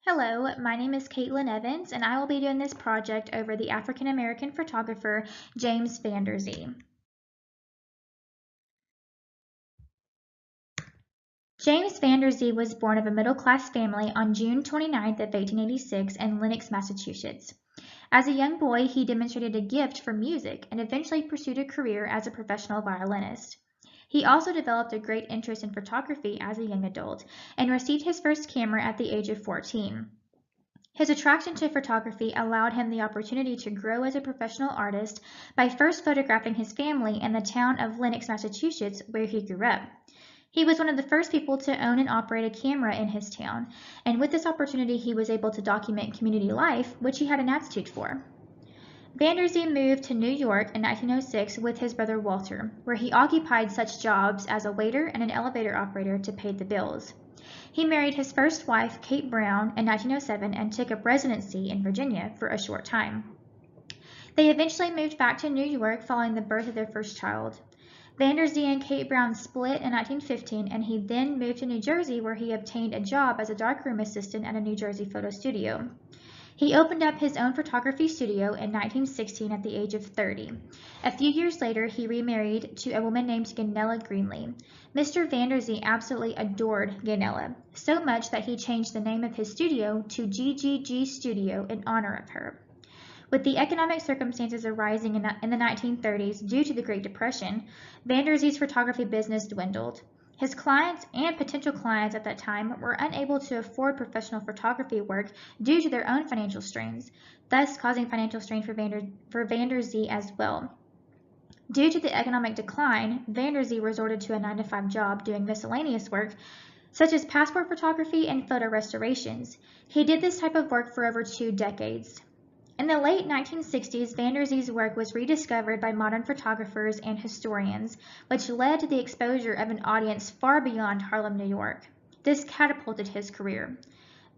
Hello, my name is Kaitlin Evans, and I will be doing this project over the African American photographer James Vanderzee. James Vanderzee was born of a middle-class family on June 29th of 1886 in Lenox, Massachusetts. As a young boy, he demonstrated a gift for music and eventually pursued a career as a professional violinist. He also developed a great interest in photography as a young adult and received his first camera at the age of 14. His attraction to photography allowed him the opportunity to grow as a professional artist by first photographing his family in the town of Lenox, Massachusetts, where he grew up. He was one of the first people to own and operate a camera in his town, and with this opportunity he was able to document community life, which he had an aptitude for. Vanderzee moved to New York in 1906 with his brother Walter, where he occupied such jobs as a waiter and an elevator operator to pay the bills. He married his first wife, Kate Brown, in 1907 and took up residency in Virginia for a short time. They eventually moved back to New York following the birth of their first child. Vanderzee and Kate Brown split in 1915, and he then moved to New Jersey, where he obtained a job as a darkroom assistant at a New Jersey photo studio. He opened up his own photography studio in 1916 at the age of 30. A few years later, he remarried to a woman named Ganella Greenlee. Mr. Vanderzee absolutely adored Ganella, so much that he changed the name of his studio to GGG Studio in honor of her. With the economic circumstances arising in the 1930s due to the Great Depression, Vanderzee's photography business dwindled. His clients and potential clients at that time were unable to afford professional photography work due to their own financial strains, thus causing financial strain for Vanderzee as well. Due to the economic decline, Vanderzee resorted to a 9-to-5 job doing miscellaneous work, such as passport photography and photo restorations. He did this type of work for over 2 decades. In the late 1960s, Vanderzee's work was rediscovered by modern photographers and historians, which led to the exposure of an audience far beyond Harlem, New York. This catapulted his career.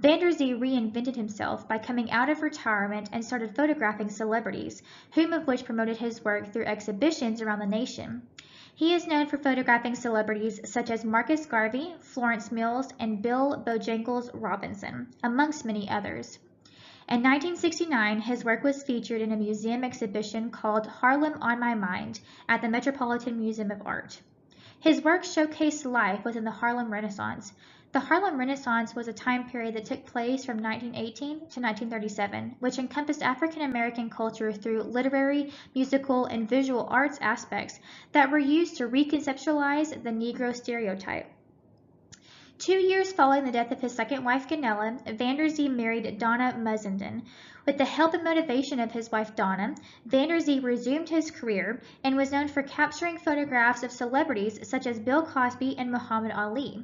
Vanderzee reinvented himself by coming out of retirement and started photographing celebrities, whom of which promoted his work through exhibitions around the nation. He is known for photographing celebrities such as Marcus Garvey, Florence Mills, and Bill Bojangles Robinson, amongst many others. In 1969, his work was featured in a museum exhibition called Harlem on My Mind at the Metropolitan Museum of Art. His work showcased life within the Harlem Renaissance. The Harlem Renaissance was a time period that took place from 1918 to 1937, which encompassed African American culture through literary, musical, and visual arts aspects that were used to reconceptualize the Negro stereotype. 2 years following the death of his second wife, Ganella, Vanderzee married Donna Mussenden. With the help and motivation of his wife, Donna, Vanderzee resumed his career and was known for capturing photographs of celebrities such as Bill Cosby and Muhammad Ali.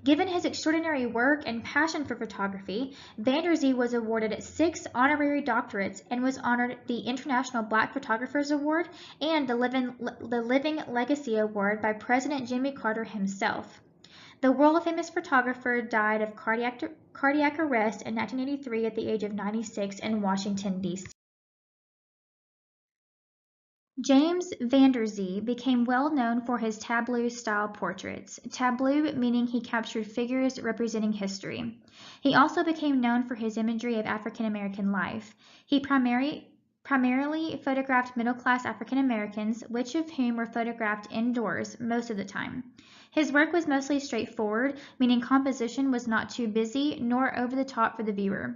Given his extraordinary work and passion for photography, Vanderzee was awarded 6 honorary doctorates and was honored the International Black Photographers Award and the Living Legacy Award by President Jimmy Carter himself. The world-famous photographer died of cardiac arrest in 1983 at the age of 96 in Washington, D.C. James Vanderzee became well known for his tableau-style portraits, tableau meaning he captured figures representing history. He also became known for his imagery of African American life. He primarily photographed middle-class African Americans, which of whom were photographed indoors most of the time. His work was mostly straightforward, meaning composition was not too busy nor over the top for the viewer.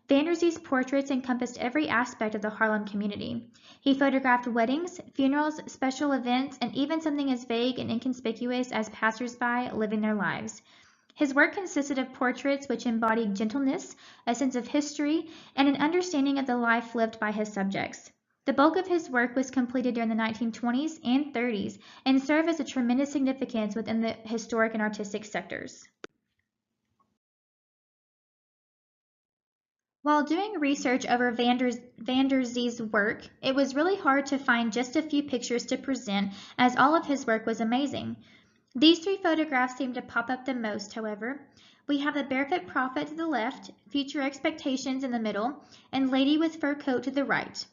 Vanderzee's portraits encompassed every aspect of the Harlem community. He photographed weddings, funerals, special events, and even something as vague and inconspicuous as passers-by living their lives. His work consisted of portraits which embodied gentleness, a sense of history, and an understanding of the life lived by his subjects. The bulk of his work was completed during the 1920s and 30s and served as a tremendous significance within the historic and artistic sectors. While doing research over Vanderzee's work, it was really hard to find just a few pictures to present, as all of his work was amazing. These 3 photographs seem to pop up the most, however. We have the barefoot prophet to the left, future expectations in the middle, and lady with fur coat to the right.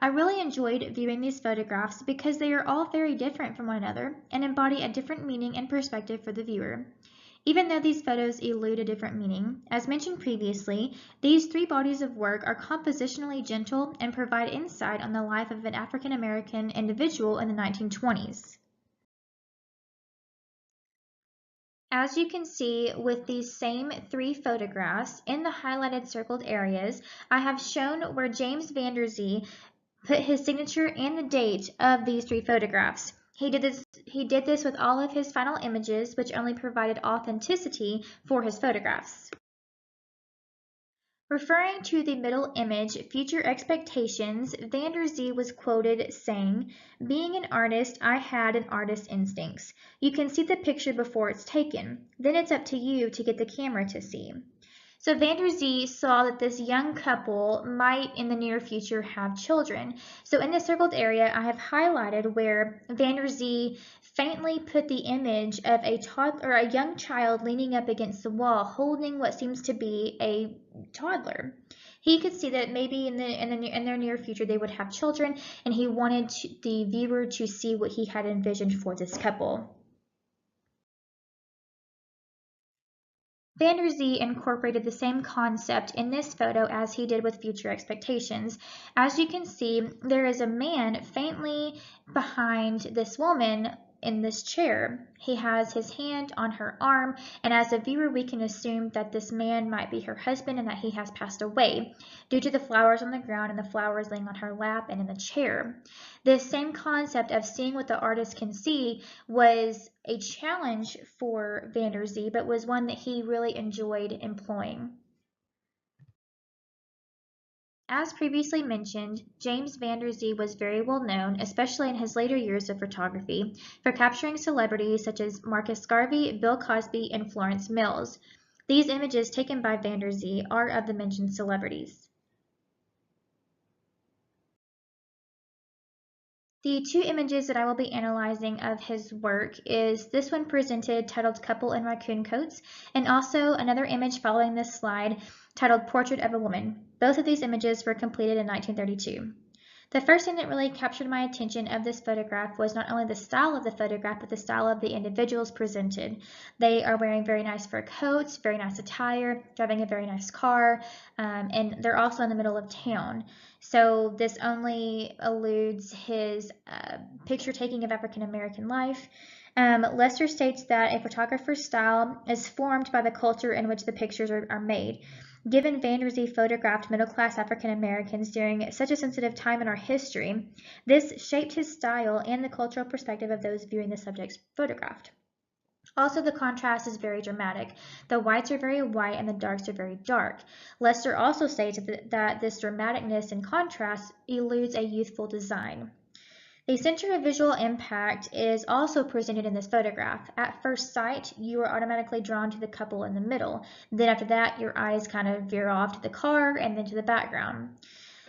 I really enjoyed viewing these photographs because they are all very different from one another and embody a different meaning and perspective for the viewer. Even though these photos elude a different meaning, as mentioned previously, these three bodies of work are compositionally gentle and provide insight on the life of an African American individual in the 1920s. As you can see with these same three photographs, in the highlighted circled areas, I have shown where James Van Der Zee put his signature and the date of these three photographs. He did this with all of his final images, which only provided authenticity for his photographs. Referring to the middle image, Future Expectations, Van Der Zee was quoted saying, "Being an artist, I had an artist's instincts. You can see the picture before it's taken. Then it's up to you to get the camera to see." So Van Der Zee saw that this young couple might in the near future have children. So in the circled area, I have highlighted where Van Der Zee faintly put the image of a toddler or a young child leaning up against the wall holding what seems to be a toddler. He could see that maybe in their near future they would have children, and he wanted the viewer to see what he had envisioned for this couple. Van Der Zee incorporated the same concept in this photo as he did with Future Expectations. As you can see, there is a man faintly behind this woman in this chair. He has his hand on her arm, and as a viewer we can assume that this man might be her husband and that he has passed away due to the flowers on the ground and the flowers laying on her lap and in the chair. This same concept of seeing what the artist can see was a challenge for Van Der Zee, but was one that he really enjoyed employing. As previously mentioned, James Van Der Zee was very well known, especially in his later years of photography, for capturing celebrities such as Marcus Garvey, Bill Cosby, and Florence Mills. These images taken by Van Der Zee are of the mentioned celebrities. The two images that I will be analyzing of his work is this one presented titled Couple in Raccoon Coats, and also another image following this slide titled Portrait of a Woman. Both of these images were completed in 1932. The first thing that really captured my attention of this photograph was not only the style of the photograph, but the style of the individuals presented. They are wearing very nice fur coats, very nice attire, driving a very nice car, and they're also in the middle of town. So this only alludes his picture taking of African American life. Lester states that a photographer's style is formed by the culture in which the pictures are made. Given Van Der Zee photographed middle-class African Americans during such a sensitive time in our history, this shaped his style and the cultural perspective of those viewing the subjects photographed. Also, the contrast is very dramatic. The whites are very white and the darks are very dark. Lester also states that this dramaticness and contrast eludes a youthful design. The center of visual impact is also presented in this photograph. At first sight, you are automatically drawn to the couple in the middle. Then after that, your eyes kind of veer off to the car and then to the background.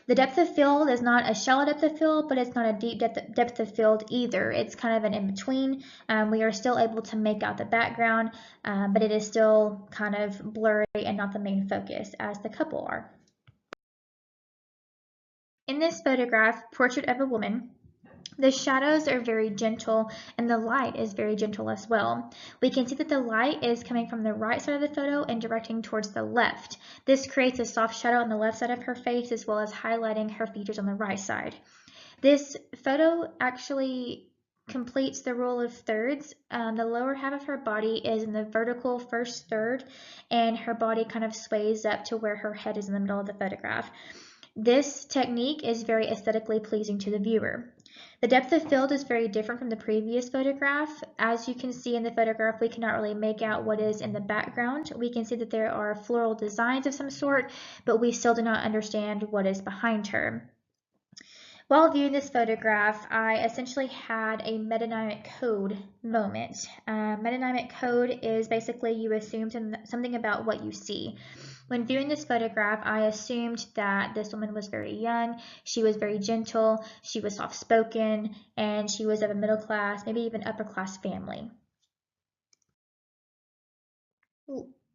The depth of field is not a shallow depth of field, but it's not a deep depth of field either. It's kind of an in-between. We are still able to make out the background, but it is still kind of blurry and not the main focus as the couple are. In this photograph, Portrait of a Woman, the shadows are very gentle and the light is very gentle as well. We can see that the light is coming from the right side of the photo and directing towards the left. This creates a soft shadow on the left side of her face as well as highlighting her features on the right side. This photo actually completes the rule of thirds. The lower half of her body is in the vertical first third and her body kind of sways up to where her head is in the middle of the photograph. This technique is very aesthetically pleasing to the viewer. The depth of field is very different from the previous photograph. As you can see in the photograph, we cannot really make out what is in the background. We can see that there are floral designs of some sort, but we still do not understand what is behind her. While viewing this photograph, I essentially had a metonymic code moment. Metonymic code is basically you assume something about what you see. When viewing this photograph, I assumed that this woman was very young, she was very gentle, she was soft-spoken, and she was of a middle class, maybe even upper class family.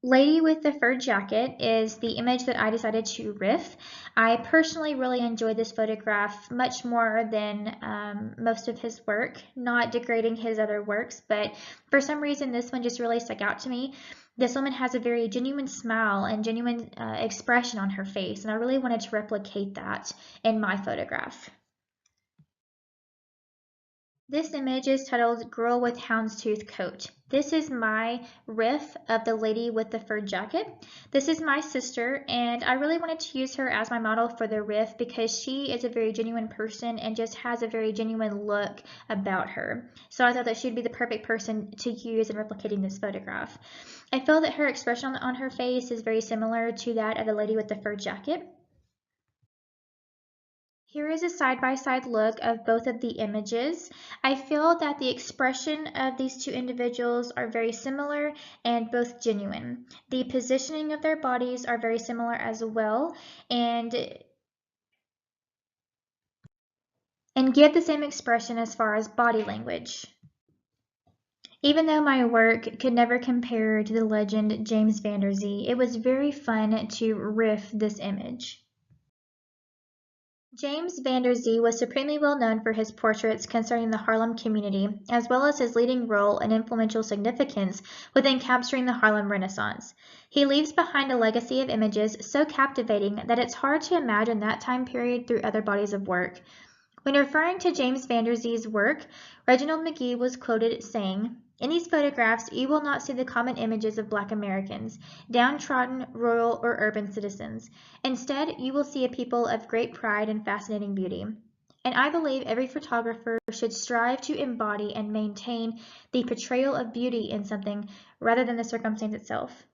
Lady with the Fur Jacket is the image that I decided to riff. I personally really enjoyed this photograph much more than most of his work, not degrading his other works, but for some reason this one just really stuck out to me. This woman has a very genuine smile and genuine expression on her face, and I really wanted to replicate that in my photograph. This image is titled Girl with Houndstooth Coat. This is my riff of the lady with the fur jacket. This is my sister, and I really wanted to use her as my model for the riff because she is a very genuine person and just has a very genuine look about her. So I thought that she'd be the perfect person to use in replicating this photograph. I feel that her expression on her face is very similar to that of the lady with the fur jacket. Here is a side-by-side look of both of the images. I feel that the expression of these two individuals are very similar and both genuine. The positioning of their bodies are very similar as well and give the same expression as far as body language. Even though my work could never compare to the legend James Van Der Zee, it was very fun to riff this image. James Van Der Zee was supremely well known for his portraits concerning the Harlem community, as well as his leading role and influential significance within capturing the Harlem Renaissance. He leaves behind a legacy of images so captivating that it's hard to imagine that time period through other bodies of work. When referring to James Van Der Zee's work, Reginald McGee was quoted saying, "In these photographs, you will not see the common images of Black Americans, downtrodden, rural, or urban citizens. Instead, you will see a people of great pride and fascinating beauty." And I believe every photographer should strive to embody and maintain the portrayal of beauty in something rather than the circumstance itself.